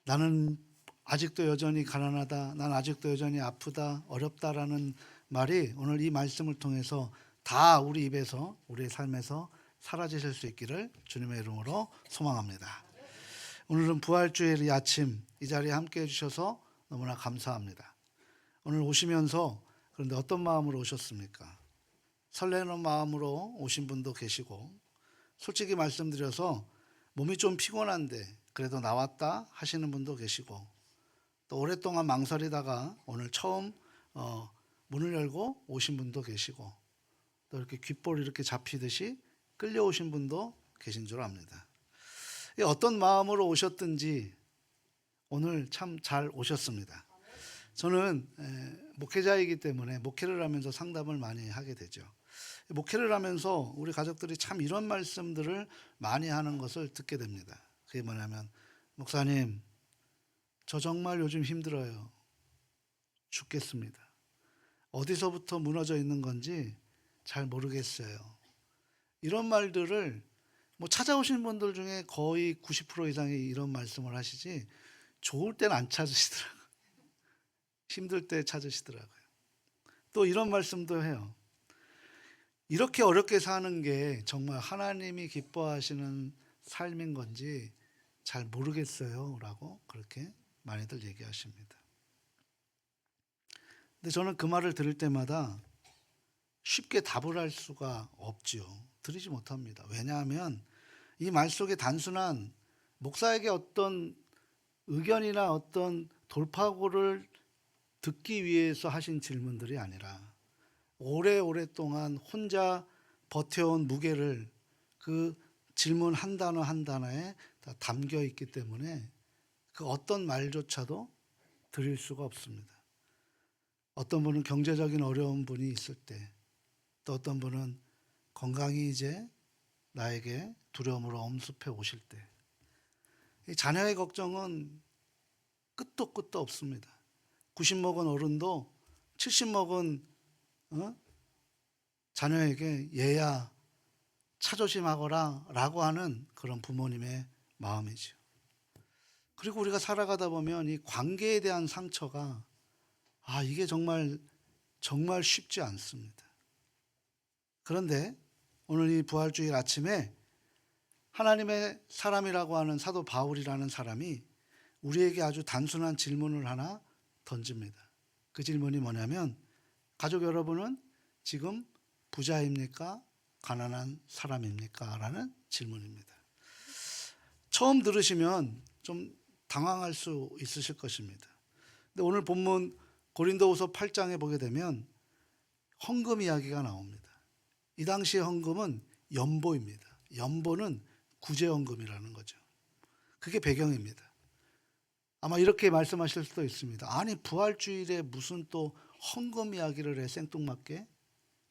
나는 아직도 여전히 가난하다, 난 아직도 여전히 아프다, 어렵다라는 말이 오늘 이 말씀을 통해서 다 우리 입에서, 우리의 삶에서 사라지실 수 있기를 주님의 이름으로 소망합니다. 오늘은 부활주일의 아침 이 자리에 함께 해주셔서 너무나 감사합니다. 오늘 오시면서 그런데 어떤 마음으로 오셨습니까? 설레는 마음으로 오신 분도 계시고, 솔직히 말씀드려서 몸이 좀 피곤한데 그래도 나왔다 하시는 분도 계시고, 또 오랫동안 망설이다가 오늘 처음 문을 열고 오신 분도 계시고, 또 이렇게 귓볼 이렇게 잡히듯이 끌려오신 분도 계신 줄 압니다. 어떤 마음으로 오셨든지 오늘 참 잘 오셨습니다. 저는 목회자이기 때문에 목회를 하면서 상담을 많이 하게 되죠. 목회를 하면서 우리 가족들이 참 이런 말씀들을 많이 하는 것을 듣게 됩니다. 그게 뭐냐면, 목사님, 저 정말 요즘 힘들어요. 죽겠습니다. 어디서부터 무너져 있는 건지 잘 모르겠어요. 이런 말들을 찾아오신 분들 중에 거의 90% 이상이 이런 말씀을 하시지, 좋을 때는 안 찾으시더라고요. 힘들 때 찾으시더라고요. 또 이런 말씀도 해요. 이렇게 어렵게 사는 게 정말 하나님이 기뻐하시는 삶인 건지 잘 모르겠어요 라고 그렇게 많이들 얘기하십니다. 근데 저는 그 말을 들을 때마다 쉽게 답을 할 수가 없지요. 드리지 못합니다. 왜냐하면 이 말 속에 단순한 목사에게 어떤 의견이나 어떤 돌파구를 듣기 위해서 하신 질문들이 아니라 오랫동안 혼자 버텨온 무게를 그 질문 한 단어 한 단어에 다 담겨 있기 때문에 그 어떤 말조차도 드릴 수가 없습니다. 어떤 분은 경제적인 어려운 분이 있을 때, 또 어떤 분은 건강이 이제 나에게 두려움으로 엄습해 오실 때, 이 자녀의 걱정은 끝도 없습니다. 90 먹은 어른도 70 먹은 자녀에게 얘야 차 조심하거라 라고 하는 그런 부모님의 마음이죠. 그리고 우리가 살아가다 보면 이 관계에 대한 상처가 이게 정말 쉽지 않습니다. 그런데 오늘 이 부활주일 아침에 하나님의 사람이라고 하는 사도 바울이라는 사람이 우리에게 아주 단순한 질문을 하나 던집니다. 그 질문이 뭐냐면, 가족 여러분은 지금 부자입니까? 가난한 사람입니까? 라는 질문입니다. 처음 들으시면 좀 당황할 수 있으실 것입니다. 근데 오늘 본문 고린도후서 8장에 보게 되면 헌금 이야기가 나옵니다. 이 당시의 헌금은 연보입니다. 연보는 구제헌금이라는 거죠. 그게 배경입니다. 아마 이렇게 말씀하실 수도 있습니다. 아니, 부활주일에 무슨 또 헌금 이야기를 해, 생뚱맞게?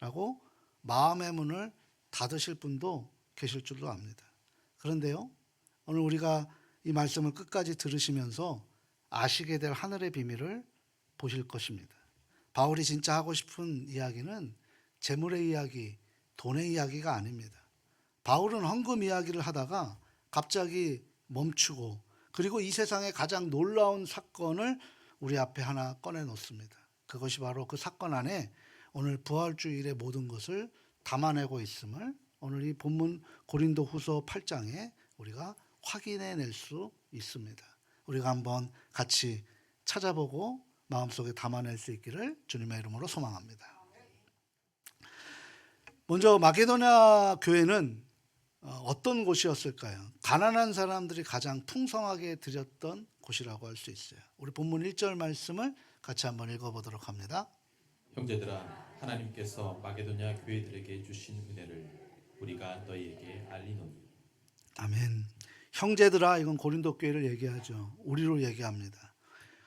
라고 마음의 문을 닫으실 분도 계실 줄로 압니다. 그런데요, 오늘 우리가 이 말씀을 끝까지 들으시면서 아시게 될 하늘의 비밀을 보실 것입니다. 바울이 진짜 하고 싶은 이야기는 재물의 이야기, 돈의 이야기가 아닙니다. 바울은 헌금 이야기를 하다가 갑자기 멈추고, 그리고 이 세상의 가장 놀라운 사건을 우리 앞에 하나 꺼내 놓습니다. 그것이 바로 그 사건 안에 오늘 부활주일의 모든 것을 담아내고 있음을 오늘 이 본문 고린도후서 8장에 우리가 확인해낼 수 있습니다. 우리가 한번 같이 찾아보고 마음속에 담아낼 수 있기를 주님의 이름으로 소망합니다. 먼저 마게도냐 교회는 어떤 곳이었을까요? 가난한 사람들이 가장 풍성하게 드렸던 곳이라고 할 수 있어요. 우리 본문 1절 말씀을 같이 한번 읽어보도록 합니다. 형제들아, 하나님께서 마게도냐 교회들에게 주신 은혜를 우리가 너희에게 알리노니. 아멘. 형제들아, 이건 고린도 교회를 얘기하죠. 우리로 얘기합니다.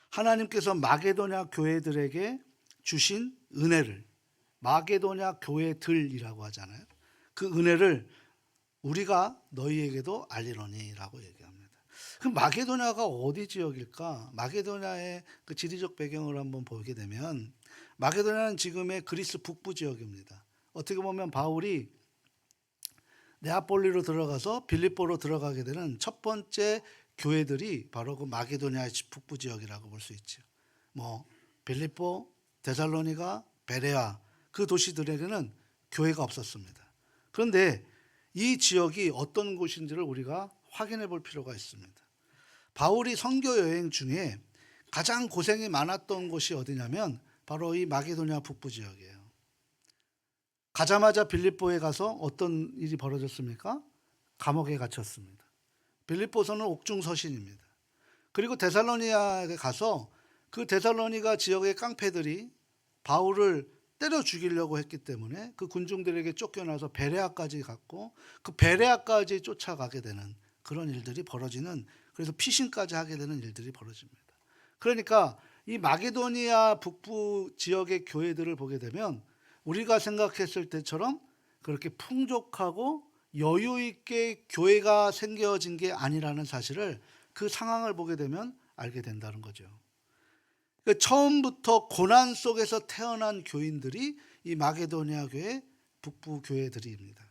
하나님께서 마게도냐 교회들에게 주신 은혜를, 마게도냐 교회들이라고 하잖아요. 그 은혜를 우리가 너희에게도 알리노니라고 얘기합니다. 그럼 마게도냐가 어디 지역일까? 마게도냐의 그 지리적 배경을 한번 보게 되면 마게도냐는 지금의 그리스 북부 지역입니다. 어떻게 보면 바울이 네아폴리로 들어가서 빌립보로 들어가게 되는 첫 번째 교회들이 바로 그 마게도냐 북부 지역이라고 볼 수 있죠. 뭐 빌립보, 데살로니가, 베레아 그 도시들에게는 교회가 없었습니다. 그런데 이 지역이 어떤 곳인지를 우리가 확인해 볼 필요가 있습니다. 바울이 선교 여행 중에 가장 고생이 많았던 곳이 어디냐면 바로 이 마게도냐 북부 지역이에요. 가자마자 빌립보에 가서 어떤 일이 벌어졌습니까? 감옥에 갇혔습니다. 빌립보서는 옥중서신입니다. 그리고 데살로니가에 가서 그 데살로니가 지역의 깡패들이 바울을 때려 죽이려고 했기 때문에 그 군중들에게 쫓겨나서 베레아까지 갔고 그 베레아까지 쫓아가게 되는 그런 일들이 벌어지는, 그래서 피신까지 하게 되는 일들이 벌어집니다. 그러니까 이 마게도니아 북부 지역의 교회들을 보게 되면 우리가 생각했을 때처럼 그렇게 풍족하고 여유 있게 교회가 생겨진 게 아니라는 사실을 그 상황을 보게 되면 알게 된다는 거죠. 그러니까 처음부터 고난 속에서 태어난 교인들이 이 마게도니아 교회 북부 교회들입니다.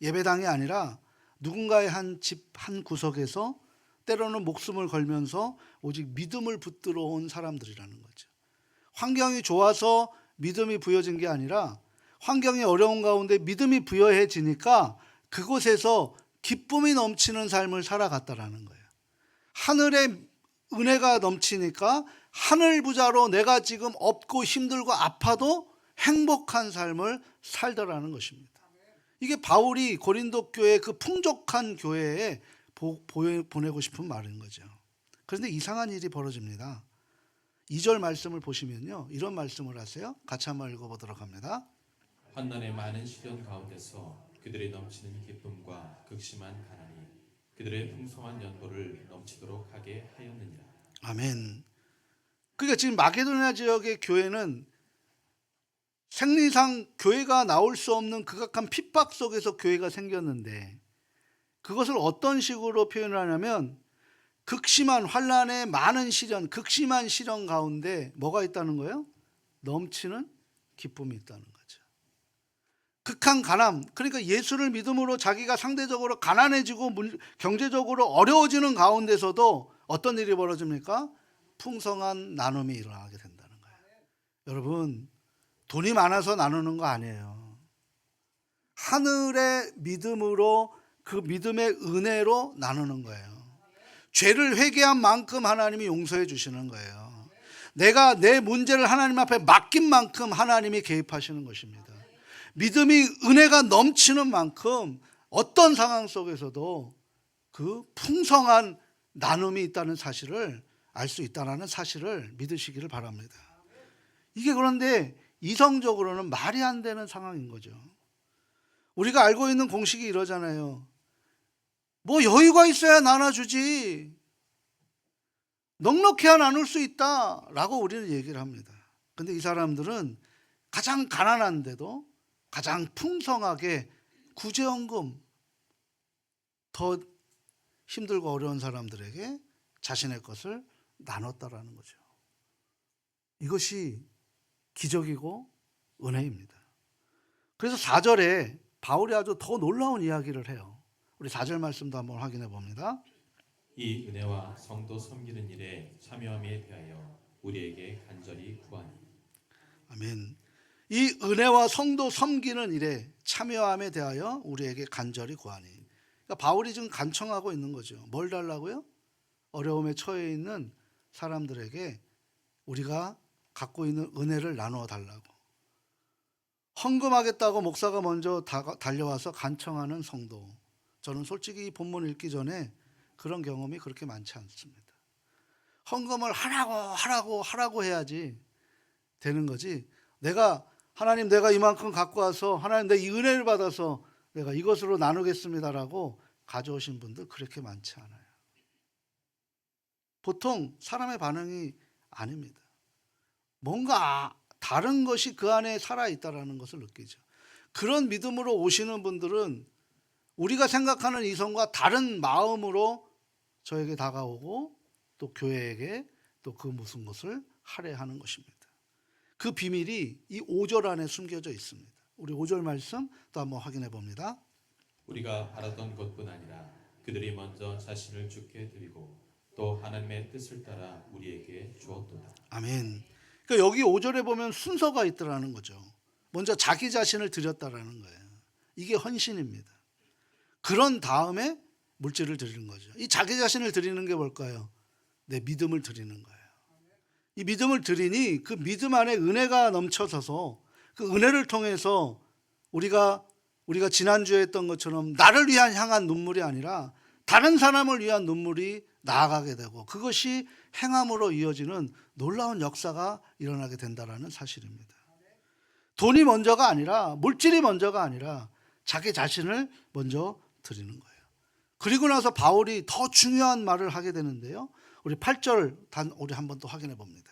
예배당이 아니라 누군가의 한 집 한 구석에서 때로는 목숨을 걸면서 오직 믿음을 붙들어 온 사람들이라는 거죠. 환경이 좋아서 믿음이 부여진 게 아니라 환경이 어려운 가운데 믿음이 부여해지니까 그곳에서 기쁨이 넘치는 삶을 살아갔다라는 거예요. 하늘의 은혜가 넘치니까 하늘 부자로 내가 지금 없고 힘들고 아파도 행복한 삶을 살더라는 것입니다. 이게 바울이 고린도 교회 그 풍족한 교회에 보내고 싶은 말인 거죠. 그런데 이상한 일이 벌어집니다. 2절 말씀을 보시면요, 이런 말씀을 하세요. 같이 한번 읽어보도록 합니다. 환난의 많은 시련 가운데서 그들의 넘치는 기쁨과 극심한 가난이 그들의 풍성한 연보를 넘치도록 하게 하였느니라. 아멘. 그러니까 지금 마게도니아 지역의 교회는 생리상 교회가 나올 수 없는 극악한 핍박 속에서 교회가 생겼는데 그것을 어떤 식으로 표현을 하냐면 극심한 환난의 많은 시련, 극심한 시련 가운데 뭐가 있다는 거예요? 넘치는 기쁨이 있다는 거죠. 극한 가난, 그러니까 예수를 믿음으로 자기가 상대적으로 가난해지고 경제적으로 어려워지는 가운데서도 어떤 일이 벌어집니까? 풍성한 나눔이 일어나게 된다는 거예요. 여러분, 돈이 많아서 나누는 거 아니에요. 하늘의 믿음으로 그 믿음의 은혜로 나누는 거예요. 죄를 회개한 만큼 하나님이 용서해 주시는 거예요. 내가 내 문제를 하나님 앞에 맡긴 만큼 하나님이 개입하시는 것입니다. 믿음이 은혜가 넘치는 만큼 어떤 상황 속에서도 그 풍성한 나눔이 있다는 사실을 알 수 있다는 사실을 믿으시기를 바랍니다. 이게 그런데 이성적으로는 말이 안 되는 상황인 거죠. 우리가 알고 있는 공식이 이러잖아요. 뭐 여유가 있어야 나눠주지. 넉넉해야 나눌 수 있다라고 우리는 얘기를 합니다. 근데 이 사람들은 가장 가난한데도 가장 풍성하게 구제연금, 더 힘들고 어려운 사람들에게 자신의 것을 나눴다라는 거죠. 이것이 기적이고 은혜입니다. 그래서 4절에 바울이 아주 더 놀라운 이야기를 해요. 우리 4절 말씀도 한번 확인해 봅니다. 이 은혜와 성도 섬기는 일에 참여함에 대하여 우리에게 간절히 구하니. 아멘. 이 은혜와 성도 섬기는 일에 참여함에 대하여 우리에게 간절히 구하니. 그러니까 바울이 지금 간청하고 있는 거죠. 뭘 달라고요? 어려움에 처해 있는 사람들에게 우리가 갖고 있는 은혜를 나누어 달라고. 헌금하겠다고 목사가 먼저 달려와서 간청하는 성도. 저는 솔직히 이 본문 읽기 전에 그런 경험이 그렇게 많지 않습니다. 헌금을 하라고 해야지 되는 거지. 하나님 내가 이만큼 갖고 와서 하나님 내 이 은혜를 받아서 내가 이것으로 나누겠습니다라고 가져오신 분들 그렇게 많지 않아요. 보통 사람의 반응이 아닙니다. 뭔가 다른 것이 그 안에 살아있다는 것을 느끼죠. 그런 믿음으로 오시는 분들은 우리가 생각하는 이성과 다른 마음으로 저에게 다가오고 또 교회에게 또 그 무슨 것을 할애하는 것입니다. 그 비밀이 이 5절 안에 숨겨져 있습니다. 우리 5절 말씀 또 한번 확인해 봅니다. 우리가 바라던 것뿐 아니라 그들이 먼저 자신을 주께 드리고 또 하나님의 뜻을 따라 우리에게 주었도다. 아멘. 그러니까 여기 5절에 보면 순서가 있더라는 거죠. 먼저 자기 자신을 드렸다라는 거예요. 이게 헌신입니다. 그런 다음에 물질을 드리는 거죠. 이 자기 자신을 드리는 게 뭘까요? 내 믿음을 드리는 거예요. 이 믿음을 드리니 그 믿음 안에 은혜가 넘쳐서서 그 은혜를 통해서 우리가 지난주에 했던 것처럼 나를 위한 향한 눈물이 아니라 다른 사람을 위한 눈물이 나아가게 되고 그것이 행함으로 이어지는 놀라운 역사가 일어나게 된다는 사실입니다. 돈이 먼저가 아니라 물질이 먼저가 아니라 자기 자신을 먼저 드리는 거예요. 그리고 나서 바울이 더 중요한 말을 하게 되는데요. 우리 8절 우리 한번 또 확인해 봅니다.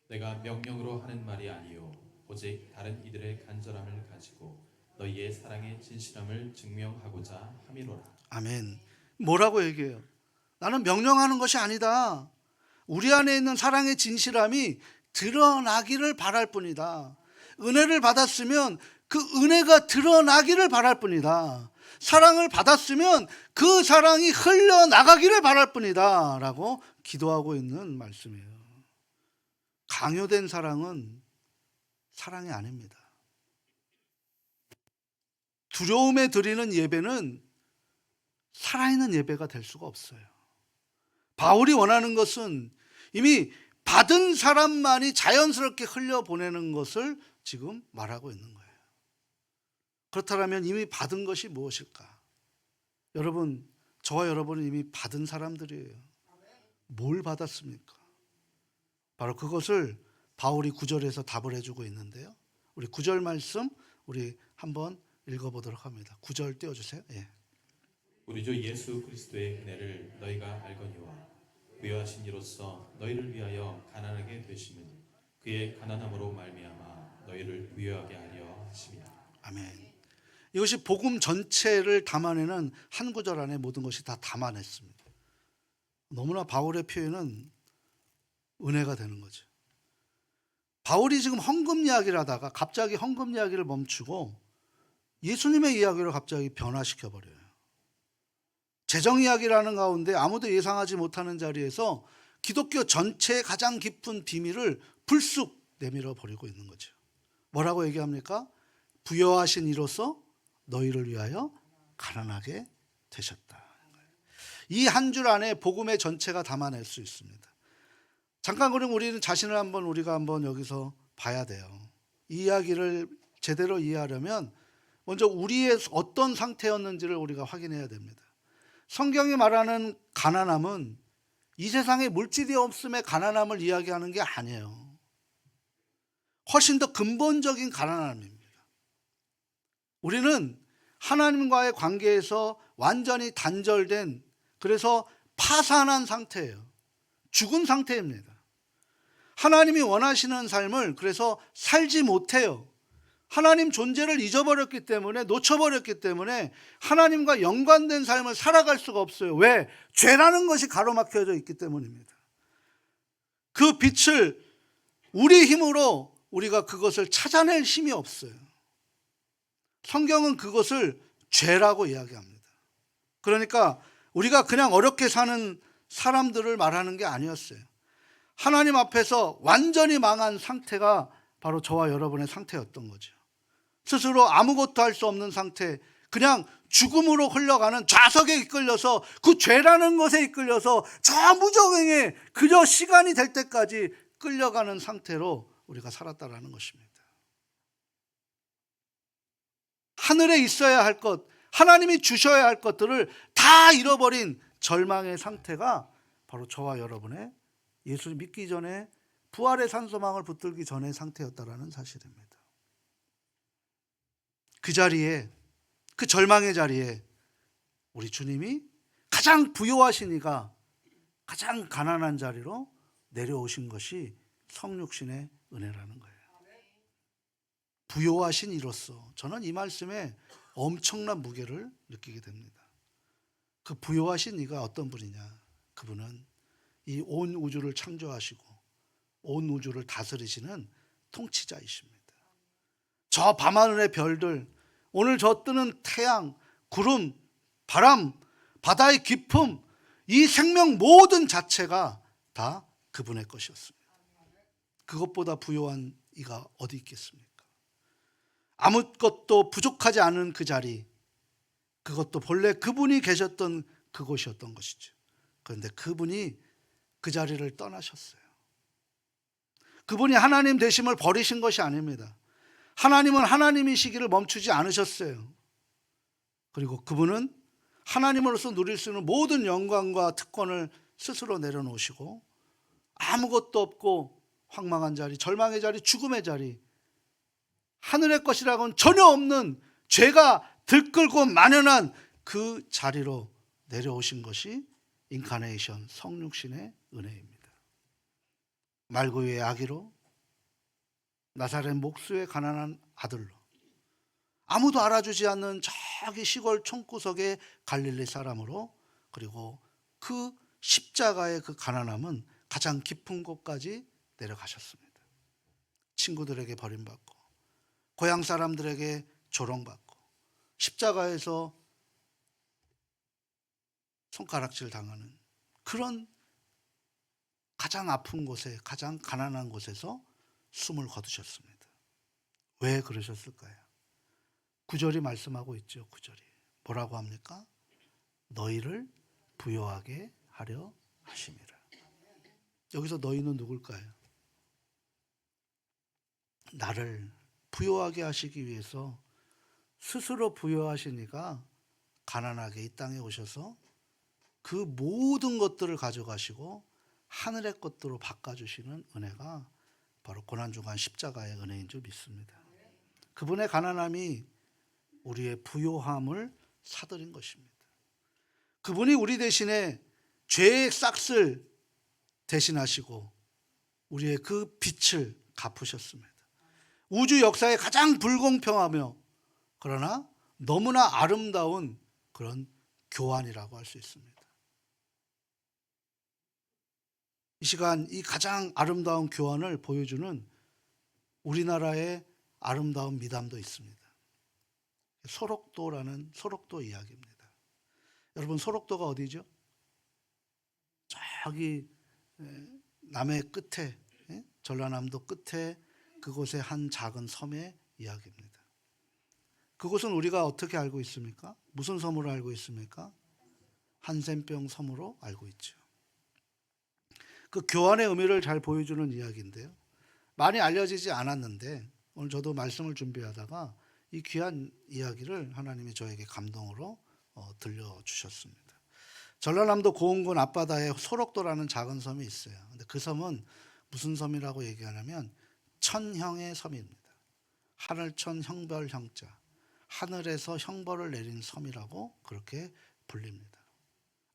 내가 명령으로 하는 말이 아니요 오직 다른 이들의 간절함을 가지고 너희의 사랑의 진실함을 증명하고자 함이로라. 아멘. 뭐라고 얘기해요? 나는 명령하는 것이 아니다. 우리 안에 있는 사랑의 진실함이 드러나기를 바랄 뿐이다. 은혜를 받았으면 그 은혜가 드러나기를 바랄 뿐이다. 사랑을 받았으면 그 사랑이 흘러나가기를 바랄 뿐이다 라고 기도하고 있는 말씀이에요. 강요된 사랑은 사랑이 아닙니다. 두려움에 드리는 예배는 살아있는 예배가 될 수가 없어요. 바울이 원하는 것은 이미 받은 사람만이 자연스럽게 흘려보내는 것을 지금 말하고 있는 거예요. 그렇다면 이미 받은 것이 무엇일까? 여러분, 저와 여러분은 이미 받은 사람들이에요. 뭘 받았습니까? 바로 그것을 바울이 9절에서 답을 해주고 있는데요. 우리 9절 말씀 우리 한번 읽어보도록 합니다. 9절 띄워주세요. 예. 우리 주 예수 그리스도의 은혜를 너희가 알거니와 부여하신 이로써 너희를 위하여 가난하게 되심은 그의 가난함으로 말미암아 너희를 부여하게 하려 하심이라. 아멘. 이것이 복음 전체를 담아내는 한 구절 안에 모든 것이 다 담아냈습니다. 너무나 바울의 표현은 은혜가 되는 거죠. 바울이 지금 헌금 이야기를 하다가 갑자기 헌금 이야기를 멈추고 예수님의 이야기로 갑자기 변화시켜 버려요. 재정 이야기를 하는 가운데 아무도 예상하지 못하는 자리에서 기독교 전체의 가장 깊은 비밀을 불쑥 내밀어 버리고 있는 거죠. 뭐라고 얘기합니까? 부여하신 이로써 너희를 위하여 가난하게 되셨다. 이 한 줄 안에 복음의 전체가 담아낼 수 있습니다. 잠깐 그럼 우리는 자신을 우리가 한번 여기서 봐야 돼요. 이 이야기를 제대로 이해하려면 먼저 우리의 어떤 상태였는지를 우리가 확인해야 됩니다. 성경이 말하는 가난함은 이 세상에 물질이 없음의 가난함을 이야기하는 게 아니에요. 훨씬 더 근본적인 가난함입니다. 우리는 하나님과의 관계에서 완전히 단절된, 그래서 파산한 상태예요. 죽은 상태입니다. 하나님이 원하시는 삶을 그래서 살지 못해요. 하나님 존재를 잊어버렸기 때문에, 놓쳐버렸기 때문에 하나님과 연관된 삶을 살아갈 수가 없어요. 왜? 죄라는 것이 가로막혀져 있기 때문입니다. 그 빛을 우리 힘으로 우리가 그것을 찾아낼 힘이 없어요. 성경은 그것을 죄라고 이야기합니다. 그러니까 우리가 그냥 어렵게 사는 사람들을 말하는 게 아니었어요. 하나님 앞에서 완전히 망한 상태가 바로 저와 여러분의 상태였던 거죠. 스스로 아무것도 할 수 없는 상태, 그냥 죽음으로 흘러가는 좌석에 이끌려서 그 죄라는 것에 이끌려서 저 무저갱에 그저 시간이 될 때까지 끌려가는 상태로 우리가 살았다라는 것입니다. 하늘에 있어야 할 것, 하나님이 주셔야 할 것들을 다 잃어버린 절망의 상태가 바로 저와 여러분의 예수를 믿기 전에 부활의 산소망을 붙들기 전의 상태였다라는 사실입니다. 그 자리에, 그 절망의 자리에 우리 주님이 가장 부요하신 이가 가장 가난한 자리로 내려오신 것이 성육신의 은혜라는 거예요. 부요하신 이로써, 저는 이 말씀에 엄청난 무게를 느끼게 됩니다. 그 부요하신 이가 어떤 분이냐? 그분은 이 온 우주를 창조하시고 온 우주를 다스리시는 통치자이십니다. 저 밤하늘의 별들, 오늘 저 뜨는 태양, 구름, 바람, 바다의 깊음, 이 생명 모든 자체가 다 그분의 것이었습니다. 그것보다 부요한 이가 어디 있겠습니까? 아무것도 부족하지 않은 그 자리, 그것도 본래 그분이 계셨던 그곳이었던 것이죠. 그런데 그분이 그 자리를 떠나셨어요. 그분이 하나님 되심을 버리신 것이 아닙니다. 하나님은 하나님이시기를 멈추지 않으셨어요. 그리고 그분은 하나님으로서 누릴 수 있는 모든 영광과 특권을 스스로 내려놓으시고 아무것도 없고 황망한 자리, 절망의 자리, 죽음의 자리, 하늘의 것이라고는 전혀 없는 죄가 들끓고 만연한 그 자리로 내려오신 것이 인카네이션, 성육신의 은혜입니다. 말구유의 아기로, 나사렛 목수의 가난한 아들로, 아무도 알아주지 않는 저기 시골 촌구석의 갈릴리 사람으로, 그리고 그 십자가의 그 가난함은 가장 깊은 곳까지 내려가셨습니다. 친구들에게 버림받고 고향 사람들에게 조롱받고 십자가에서 손가락질 당하는 그런 가장 아픈 곳에, 가장 가난한 곳에서 숨을 거두셨습니다. 왜 그러셨을까요? 9절이 말씀하고 있죠. 9절이 뭐라고 합니까? 너희를 부요하게 하려 하심이라. 여기서 너희는 누굴까요? 나를 부요하게 하시기 위해서 스스로 부요하시니까 가난하게 이 땅에 오셔서 그 모든 것들을 가져가시고 하늘의 것들로 바꿔주시는 은혜가 바로 고난주간 십자가의 은혜인 줄 믿습니다. 그분의 가난함이 우리의 부요함을 사들인 것입니다. 그분이 우리 대신에 죄의 싹을 대신하시고 우리의 그 빛을 갚으셨습니다. 우주 역사의 가장 불공평하며 그러나 너무나 아름다운 그런 교환이라고 할 수 있습니다. 이 시간 이 가장 아름다운 교환을 보여주는 우리나라의 아름다운 미담도 있습니다. 소록도라는 소록도 이야기입니다. 여러분, 소록도가 어디죠? 저기 남해 끝에, 전라남도 끝에 그곳의 한 작은 섬의 이야기입니다. 그곳은 우리가 어떻게 알고 있습니까? 무슨 섬으로 알고 있습니까? 한센병 섬으로 알고 있죠. 그 교환의 의미를 잘 보여주는 이야기인데요. 많이 알려지지 않았는데 오늘 저도 말씀을 준비하다가 이 귀한 이야기를 하나님이 저에게 감동으로 들려주셨습니다. 전라남도 고흥군 앞바다에 소록도라는 작은 섬이 있어요. 근데 그 섬은 무슨 섬이라고 얘기하냐면 천형의 섬입니다. 하늘천 형벌 형자, 하늘에서 형벌을 내린 섬이라고 그렇게 불립니다.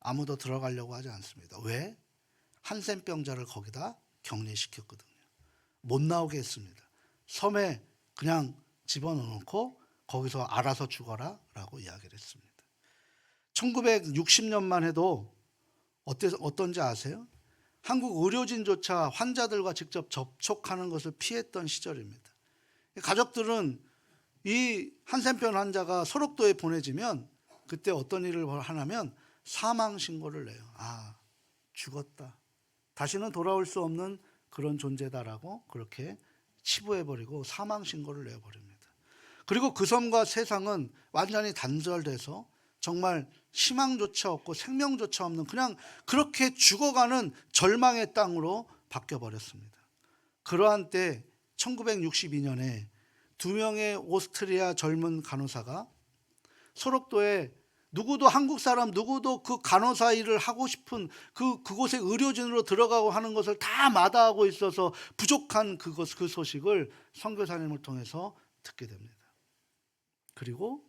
아무도 들어가려고 하지 않습니다. 왜? 한센병자를 거기다 격리시켰거든요. 못 나오게 했습니다. 섬에 그냥 집어넣고 거기서 알아서 죽어라 라고 이야기를 했습니다. 1960년만 해도 어떤지 아세요? 한국 의료진조차 환자들과 직접 접촉하는 것을 피했던 시절입니다. 가족들은 이 한센병 환자가 소록도에 보내지면 그때 어떤 일을 하냐면 사망 신고를 내요. 아, 죽었다. 다시는 돌아올 수 없는 그런 존재다라고 그렇게 치부해버리고 사망 신고를 내어버립니다. 그리고 그 섬과 세상은 완전히 단절돼서 정말 희망조차 없고 생명조차 없는 그냥 그렇게 죽어가는 절망의 땅으로 바뀌어버렸습니다. 그러한 때 1962년에 2명의 오스트리아 젊은 간호사가 소록도에 누구도 한국 사람 누구도 그 간호사 일을 하고 싶은 그곳에 의료진으로 들어가고 하는 것을 다 마다하고 있어서 부족한 그 소식을 선교사님을 통해서 듣게 됩니다. 그리고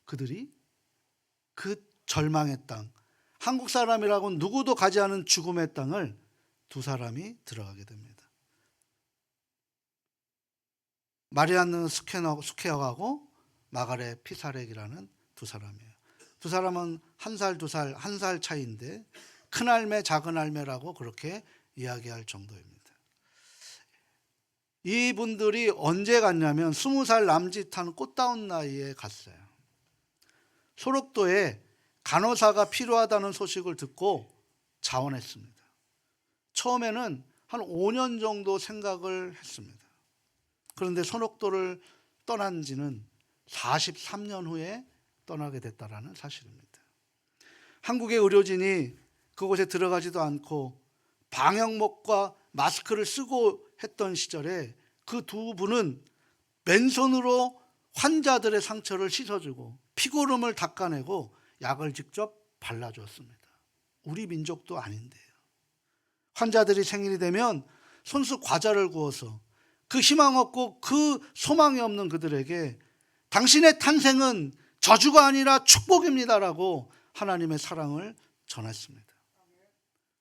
그들이 그 절망의 땅, 한국 사람이라고는 누구도 가지 않은 죽음의 땅을 두 사람이 들어가게 됩니다. 마리안느 스퀘어하고 마가렛 피사렉이라는 두 사람이에요. 두 사람은 한 살 차이인데 큰 할매 작은 할매라고 그렇게 이야기할 정도입니다. 이분들이 언제 갔냐면 20살 남짓한 꽃다운 나이에 갔어요. 소록도에 간호사가 필요하다는 소식을 듣고 자원했습니다. 처음에는 한 5년 정도 생각을 했습니다. 그런데 선옥도를 떠난 지는 43년 후에 떠나게 됐다라는 사실입니다. 한국의 의료진이 그곳에 들어가지도 않고 방역목과 마스크를 쓰고 했던 시절에 그 두 분은 맨손으로 환자들의 상처를 씻어주고 피고름을 닦아내고 약을 직접 발라주었습니다. 우리 민족도 아닌데요. 환자들이 생일이 되면 손수 과자를 구워서 그 희망 없고 그 소망이 없는 그들에게 당신의 탄생은 저주가 아니라 축복입니다라고 하나님의 사랑을 전했습니다.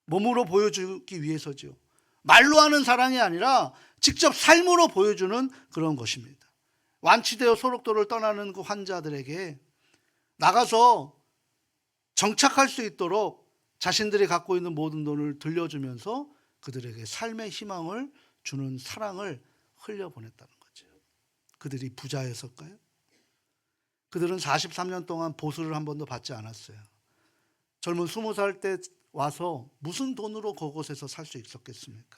몸으로 보여주기 위해서죠. 말로 하는 사랑이 아니라 직접 삶으로 보여주는 그런 것입니다. 완치되어 소록도를 떠나는 그 환자들에게 나가서 정착할 수 있도록 자신들이 갖고 있는 모든 돈을 들려주면서 그들에게 삶의 희망을 주는 사랑을 흘려보냈다는 거죠. 그들이 부자였을까요? 그들은 43년 동안 보수를 한 번도 받지 않았어요. 젊은 20살 때 와서 무슨 돈으로 그곳에서 살 수 있었겠습니까?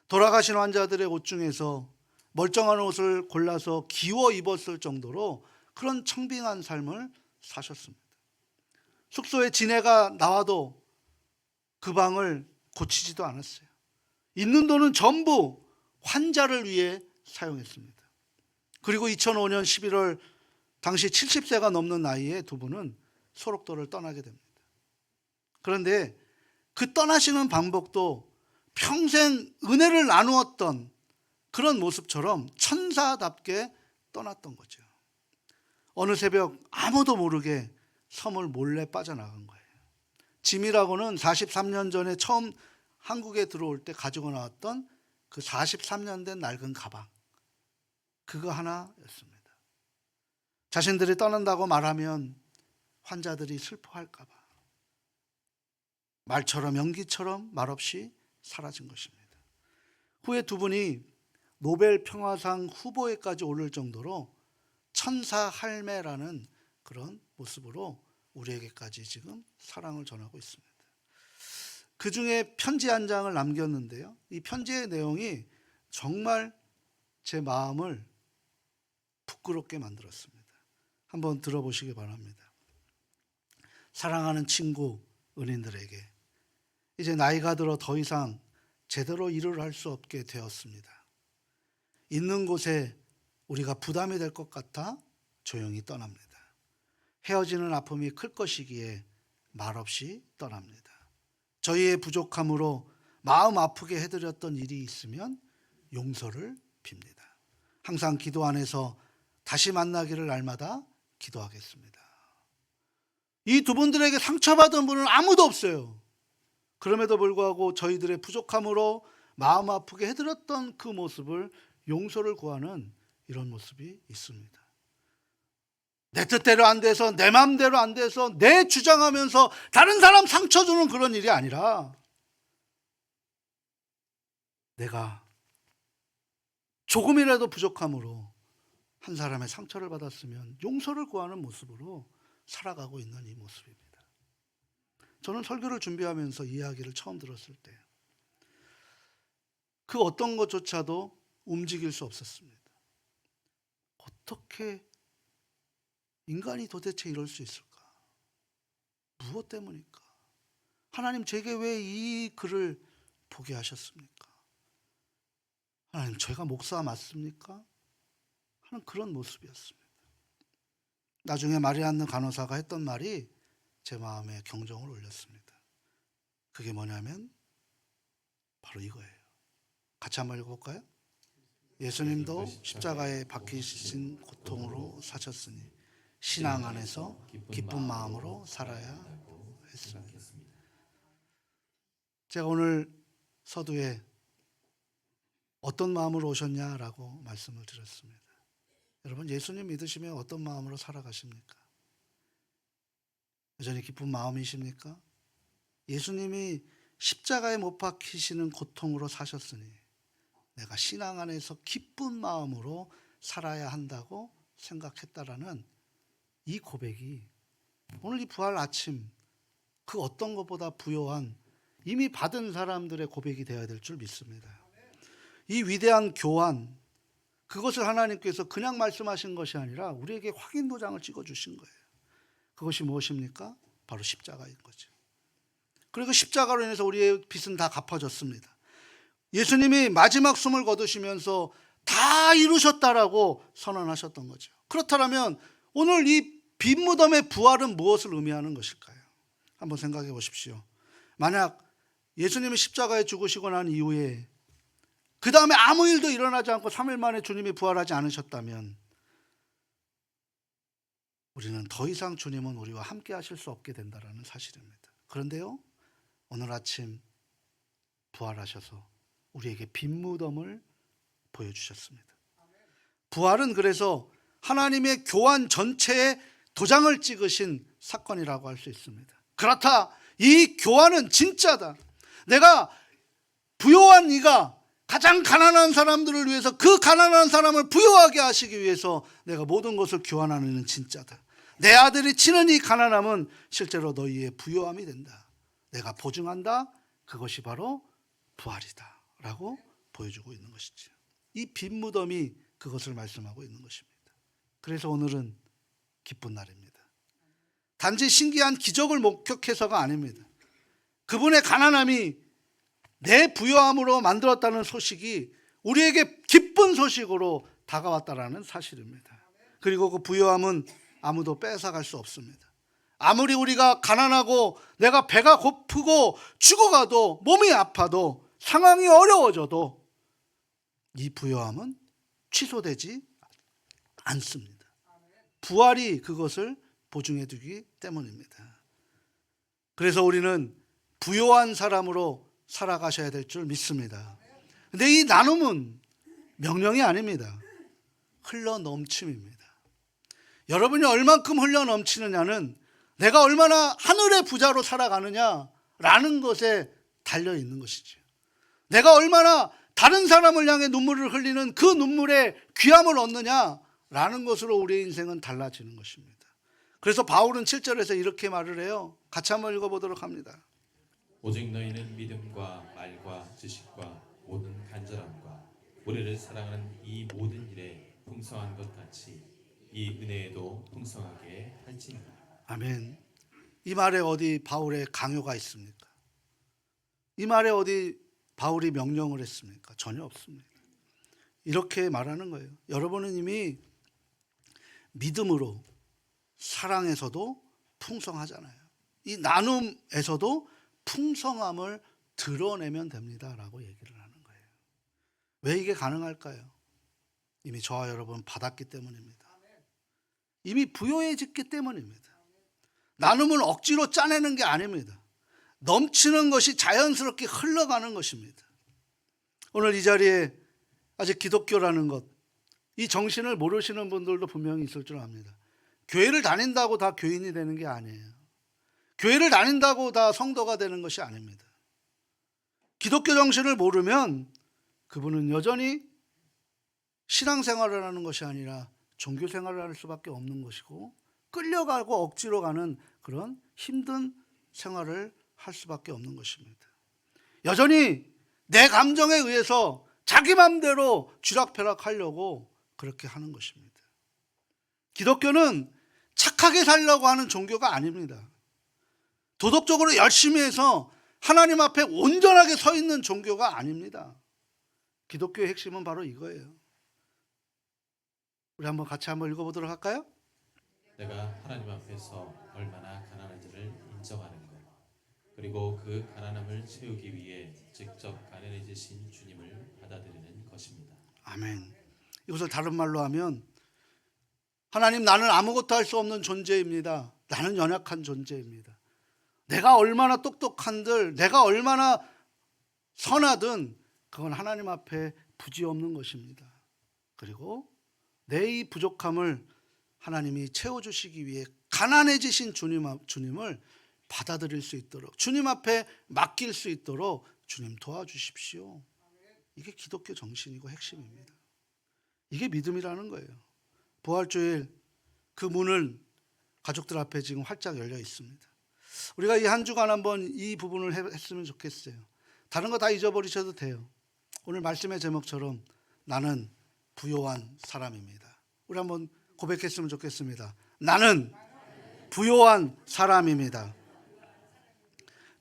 돌아가신 환자들의 옷 중에서 멀쩡한 옷을 골라서 기워 입었을 정도로 그런 청빙한 삶을 사셨습니다. 숙소에 지네가 나와도 그 방을 고치지도 않았어요. 있는 돈은 전부 환자를 위해 사용했습니다. 그리고 2005년 11월 당시 70세가 넘는 나이에 두 분은 소록도를 떠나게 됩니다. 그런데 그 떠나시는 방법도 평생 은혜를 나누었던 그런 모습처럼 천사답게 떠났던 거죠. 어느 새벽 아무도 모르게 섬을 몰래 빠져나간 거예요. 짐이라고는 43년 전에 처음 한국에 들어올 때 가지고 나왔던 그 43년 된 낡은 가방, 그거 하나였습니다. 자신들이 떠난다고 말하면 환자들이 슬퍼할까 봐 말처럼 연기처럼 말없이 사라진 것입니다. 후에 두 분이 노벨 평화상 후보에까지 오를 정도로 천사 할매라는 그런 모습으로 우리에게까지 지금 사랑을 전하고 있습니다. 그 중에 편지 한 장을 남겼는데요. 이 편지의 내용이 정말 제 마음을 부끄럽게 만들었습니다. 한번 들어보시기 바랍니다. 사랑하는 친구 은인들에게 이제 나이가 들어 더 이상 제대로 일을 할 수 없게 되었습니다. 있는 곳에 우리가 부담이 될 것 같아 조용히 떠납니다. 헤어지는 아픔이 클 것이기에 말없이 떠납니다. 저희의 부족함으로 마음 아프게 해드렸던 일이 있으면 용서를 빕니다. 항상 기도 안에서 다시 만나기를 날마다 기도하겠습니다. 이 두 분들에게 상처받은 분은 아무도 없어요. 그럼에도 불구하고 저희들의 부족함으로 마음 아프게 해드렸던 그 모습을 용서를 구하는 이런 모습이 있습니다. 내 뜻대로 안 돼서 내 마음대로 안 돼서 내 주장하면서 다른 사람 상처 주는 그런 일이 아니라 내가 조금이라도 부족함으로 한 사람의 상처를 받았으면 용서를 구하는 모습으로 살아가고 있는 이 모습입니다. 저는 설교를 준비하면서 이 이야기를 처음 들었을 때 그 어떤 것조차도 움직일 수 없었습니다. 어떻게 인간이 도대체 이럴 수 있을까? 무엇 때문일까? 하나님 제게 왜 이 글을 보게 하셨습니까? 하나님 제가 목사 맞습니까? 하는 그런 모습이었습니다. 나중에 말이 않는 간호사가 했던 말이 제 마음에 경종을 울렸습니다. 그게 뭐냐면 바로 이거예요. 같이 한번 읽어볼까요? 예수님도 십자가에 박히신 고통으로 사셨으니 신앙 안에서 기쁜 마음으로 살아야 했습니다. 제가 오늘 서두에 어떤 마음으로 오셨냐라고 말씀을 드렸습니다. 여러분 예수님 믿으시면 어떤 마음으로 살아가십니까? 여전히 기쁜 마음이십니까? 예수님이 십자가에 못 박히시는 고통으로 사셨으니 내가 신앙 안에서 기쁜 마음으로 살아야 한다고 생각했다라는 이 고백이 오늘 이 부활 아침 그 어떤 것보다 부요한 이미 받은 사람들의 고백이 되어야 될 줄 믿습니다. 이 위대한 교환, 그것을 하나님께서 그냥 말씀하신 것이 아니라 우리에게 확인 도장을 찍어주신 거예요. 그것이 무엇입니까? 바로 십자가인 거죠. 그리고 십자가로 인해서 우리의 빚은 다 갚아졌습니다. 예수님이 마지막 숨을 거두시면서 다 이루셨다라고 선언하셨던 거죠. 그렇다면 오늘 이 빈무덤의 부활은 무엇을 의미하는 것일까요? 한번 생각해 보십시오. 만약 예수님이 십자가에 죽으시고 난 이후에 그 다음에 아무 일도 일어나지 않고 3일 만에 주님이 부활하지 않으셨다면 우리는 더 이상 주님은 우리와 함께 하실 수 없게 된다는 사실입니다. 그런데요, 오늘 아침 부활하셔서 우리에게 빈 무덤을 보여주셨습니다. 부활은 그래서 하나님의 교환 전체에 도장을 찍으신 사건이라고 할 수 있습니다. 그렇다, 이 교환은 진짜다. 내가 부요한 이가 가장 가난한 사람들을 위해서 그 가난한 사람을 부요하게 하시기 위해서 내가 모든 것을 교환하는 이는 진짜다. 내 아들이 치는 이 가난함은 실제로 너희의 부요함이 된다. 내가 보증한다. 그것이 바로 부활이다 라고 보여주고 있는 것이죠. 이 빈 무덤이 그것을 말씀하고 있는 것입니다. 그래서 오늘은 기쁜 날입니다. 단지 신기한 기적을 목격해서가 아닙니다. 그분의 가난함이 내 부요함으로 만들었다는 소식이 우리에게 기쁜 소식으로 다가왔다라는 사실입니다. 그리고 그 부요함은 아무도 뺏어갈 수 없습니다. 아무리 우리가 가난하고 내가 배가 고프고 죽어가도 몸이 아파도 상황이 어려워져도 이 부요함은 취소되지 않습니다. 부활이 그것을 보증해 두기 때문입니다. 그래서 우리는 부요한 사람으로 살아가셔야 될 줄 믿습니다. 근데 이 나눔은 명령이 아닙니다. 흘러 넘침입니다. 여러분이 얼만큼 흘러 넘치느냐는 내가 얼마나 하늘의 부자로 살아가느냐라는 것에 달려 있는 것이죠. 내가 얼마나 다른 사람을 향해 눈물을 흘리는 그 눈물에 귀함을 얻느냐라는 것으로 우리의 인생은 달라지는 것입니다. 그래서 바울은 7절에서 이렇게 말을 해요. 같이 한번 읽어보도록 합니다. 오직 너희는 믿음과 말과 지식과 모든 간절함과 우리를 사랑하는 이 모든 일에 풍성한 것 같이 이 은혜에도 풍성하게 할지니라. 아멘. 이 말에 어디 바울의 강요가 있습니까? 이 말에 어디 바울이 명령을 했습니까? 전혀 없습니다. 이렇게 말하는 거예요. 여러분은 이미 믿음으로 사랑에서도 풍성하잖아요. 이 나눔에서도 풍성함을 드러내면 됩니다라고 얘기를 하는 거예요. 왜 이게 가능할까요? 이미 저와 여러분 받았기 때문입니다. 이미 부요해졌기 때문입니다. 나눔을 억지로 짜내는 게 아닙니다. 넘치는 것이 자연스럽게 흘러가는 것입니다. 오늘 이 자리에 아직 기독교라는 것, 이 정신을 모르시는 분들도 분명히 있을 줄 압니다. 교회를 다닌다고 다 교인이 되는 게 아니에요. 교회를 다닌다고 다 성도가 되는 것이 아닙니다. 기독교 정신을 모르면 그분은 여전히 신앙생활을 하는 것이 아니라 종교생활을 할 수밖에 없는 것이고 끌려가고 억지로 가는 그런 힘든 생활을 할 수밖에 없는 것입니다. 여전히 내 감정에 의해서 자기 맘대로 쥐락펴락하려고 그렇게 하는 것입니다. 기독교는 착하게 살려고 하는 종교가 아닙니다. 도덕적으로 열심히 해서 하나님 앞에 온전하게 서 있는 종교가 아닙니다. 기독교의 핵심은 바로 이거예요. 우리 한번 같이 한번 읽어보도록 할까요? 내가 하나님 앞에서 얼마나 가난한지를 인정하는 것, 그리고 그 가난함을 채우기 위해 직접 가난해지신 주님을 받아들이는 것입니다. 아멘. 이것을 다른 말로 하면 하나님, 나는 아무것도 할 수 없는 존재입니다. 나는 연약한 존재입니다. 내가 얼마나 똑똑한들, 내가 얼마나 선하든 그건 하나님 앞에 부지없는 것입니다. 그리고 내 이 부족함을 하나님이 채워주시기 위해 가난해지신 주님을 받아들일 수 있도록, 주님 앞에 맡길 수 있도록 주님 도와주십시오. 이게 기독교 정신이고 핵심입니다. 이게 믿음이라는 거예요. 부활주일 그 문을 가족들 앞에 지금 활짝 열려 있습니다. 우리가 이 한 주간 한번 이 부분을 했으면 좋겠어요. 다른 거 다 잊어버리셔도 돼요. 오늘 말씀의 제목처럼 나는 부요한 사람입니다. 우리 한번 고백했으면 좋겠습니다. 나는 부요한 사람입니다.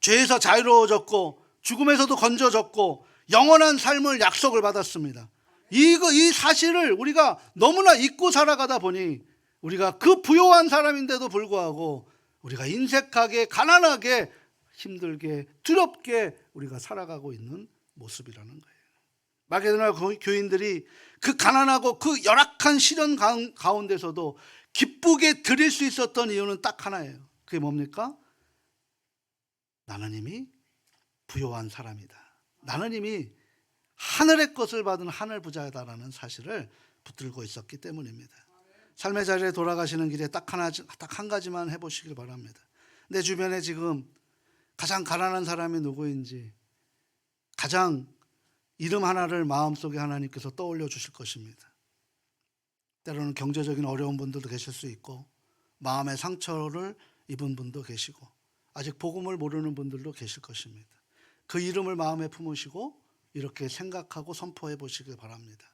죄에서 자유로워졌고 죽음에서도 건져졌고 영원한 삶을 약속을 받았습니다. 이 사실을 우리가 너무나 잊고 살아가다 보니 우리가 그 부요한 사람인데도 불구하고 우리가 인색하게, 가난하게, 힘들게, 두렵게 우리가 살아가고 있는 모습이라는 거예요. 마게도나 교인들이 그 가난하고 그 열악한 시련 가운데서도 기쁘게 드릴 수 있었던 이유는 딱 하나예요. 그게 뭡니까? 나는 이미 부요한 사람이다. 나는 이미 하늘의 것을 받은 하늘 부자다라는 사실을 붙들고 있었기 때문입니다. 삶의 자리에 돌아가시는 길에 딱 한 가지만 해보시길 바랍니다. 내 주변에 지금 가장 가난한 사람이 누구인지 가장 이름 하나를 마음속에 하나님께서 떠올려 주실 것입니다. 때로는 경제적인 어려운 분들도 계실 수 있고 마음의 상처를 입은 분도 계시고 아직 복음을 모르는 분들도 계실 것입니다. 그 이름을 마음에 품으시고 이렇게 생각하고 선포해 보시길 바랍니다.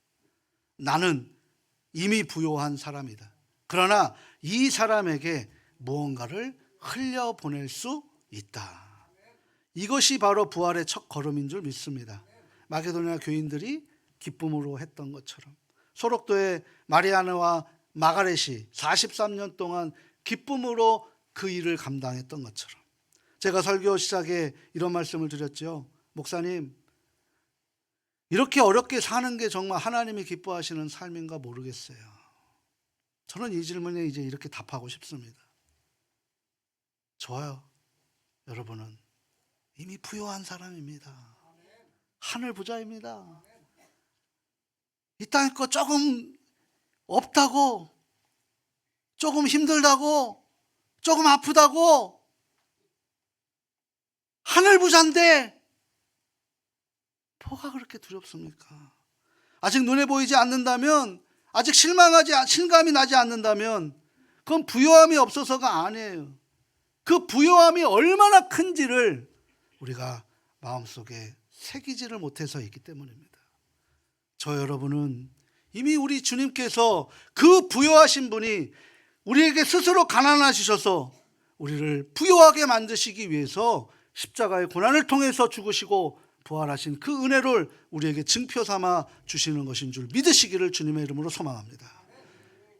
나는 이미 부요한 사람이다. 그러나 이 사람에게 무언가를 흘려보낼 수 있다. 이것이 바로 부활의 첫 걸음인 줄 믿습니다. 마게도냐 교인들이 기쁨으로 했던 것처럼 소록도의 마리아나와 마가렛이 43년 동안 기쁨으로 그 일을 감당했던 것처럼 제가 설교 시작에 이런 말씀을 드렸죠. 목사님, 이렇게 어렵게 사는 게 정말 하나님이 기뻐하시는 삶인가 모르겠어요. 저는 이 질문에 이제 이렇게 답하고 싶습니다. 좋아요. 여러분은 이미 부요한 사람입니다. 하늘 부자입니다. 이 땅의 거 조금 없다고, 조금 힘들다고, 조금 아프다고 하늘 부자인데 뭐가 그렇게 두렵습니까? 아직 눈에 보이지 않는다면, 아직 실감이 나지 않는다면 그건 부요함이 없어서가 아니에요. 그 부요함이 얼마나 큰지를 우리가 마음속에 새기지를 못해서이기 때문입니다. 저 여러분은 이미 우리 주님께서 그 부요하신 분이 우리에게 스스로 가난하시셔서 우리를 부요하게 만드시기 위해서 십자가의 고난을 통해서 죽으시고 부활하신 그 은혜를 우리에게 증표 삼아 주시는 것인 줄 믿으시기를 주님의 이름으로 소망합니다.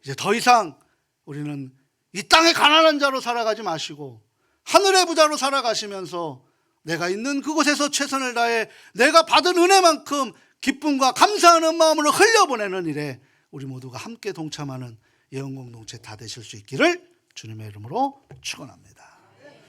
이제 더 이상 우리는 이 땅의 가난한 자로 살아가지 마시고 하늘의 부자로 살아가시면서 내가 있는 그곳에서 최선을 다해 내가 받은 은혜만큼 기쁨과 감사하는 마음으로 흘려보내는 일에 우리 모두가 함께 동참하는 예언공동체 다 되실 수 있기를 주님의 이름으로 축원합니다.